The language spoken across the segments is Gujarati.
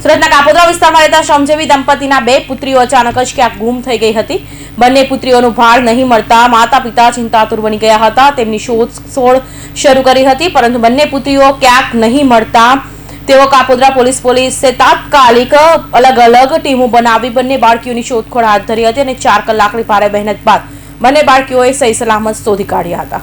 સુરતના કાપોદ્રા વિસ્તારમાં રહેતા શ્રમજીવી દંપતીના બે પુત્રીઓ અચાનક જ ક્યાંક ગુમ થઈ ગઈ હતી। બંને પુત્રીઓનું ભાળ નહીં મળતા માતા પિતા ચિંતાતુર બની ગયા હતા। તેમની શોધખોળ શરૂ કરી હતી, પરંતુ બંને પુત્રીઓ ક્યાંક નહીં મળતા તેઓ કાપોદ્રા પોલીસે તાત્કાલિક અલગ અલગ ટીમો બનાવી બંને બાળકીઓની શોધખોળ હાથ ધરી હતી અને 4 કલાકની ભારે મહેનત બાદ બંને બાળકીઓએ સહી સલામત શોધી કાઢ્યા હતા।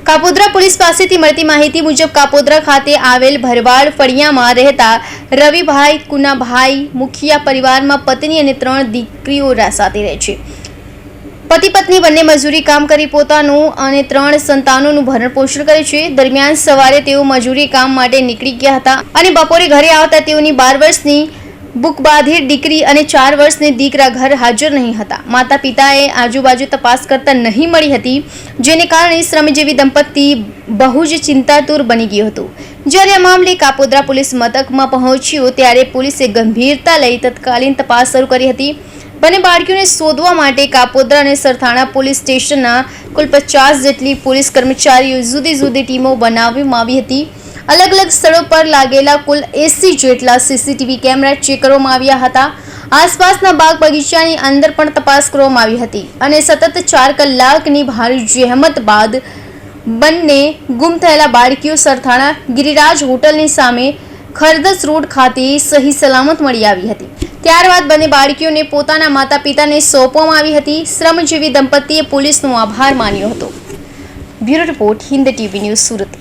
કાપોદ્રા પોલીસ પાસેથી મળતી માહિતી મુજબ કાપોદ્રા ખાતે આવેલ ભરવાડ ફળિયામાં રહેતા રવિભાઈ કુનાભાઈ મુખિયા પરિવારમાં પત્ની અને 3 દીકરીઓ સાથે રહે છે। પતિ પત્ની બંને મજૂરી કામ કરી પોતાનું અને 3 સંતાનોનું ભરણ પોષણ કરે છે। દરમિયાન સવારે તેઓ મજૂરી કામ માટે નીકળી ગયા હતા અને બપોરે ઘરે આવતા તેઓની 12 વર્ષની બુકબાધીર દીકરી અને 4 વર્ષની દીકરા ઘર હાજર નહીં હતા। માતા પિતાએ આજુબાજુ તપાસ કરતા નહીં મળી હતી, જેને કારણે શ્રમજીવી દંપતી બહુ જ ચિંતાતુર બની ગયું હતું। જ્યારે આ મામલે કાપોદ્રા પોલીસ મથકમાં પહોંચ્યું ત્યારે પોલીસે ગંભીરતા લઈ તત્કાલીન તપાસ શરૂ કરી હતી। બંને બાળકીઓને શોધવા માટે કાપોદ્રા અને સરથાણા પોલીસ સ્ટેશનના કુલ 50 જેટલી પોલીસ કર્મચારીઓ જુદી ટીમો બનાવવામાં આવી હતી। અલગ અલગ સ્થળો પર લાગેલા કુલ 80 જેટલા સીસીટીવી કેમેરા ચેક કરવામાં આવ્યા હતા। આસપાસના બાગ બગીચાની અંદર પણ તપાસ કરવામાં આવી હતી અને સતત 4 કલાકની ભારે જહેમત બાદ બંને ગુમ થયેલા બાળકીઓ સરથાણા ગિરિરાજ હોટલની સામે ખરદસ રોડ ખાતે સહી સલામત મળી આવી હતી। ત્યારબાદ બંને બાળકીઓને પોતાના માતા પિતાને સોંપવામાં આવી હતી। શ્રમજીવી દંપતીએ પોલીસનો આભાર માન્યો હતો। Bureau report, Hind TV news, Surat.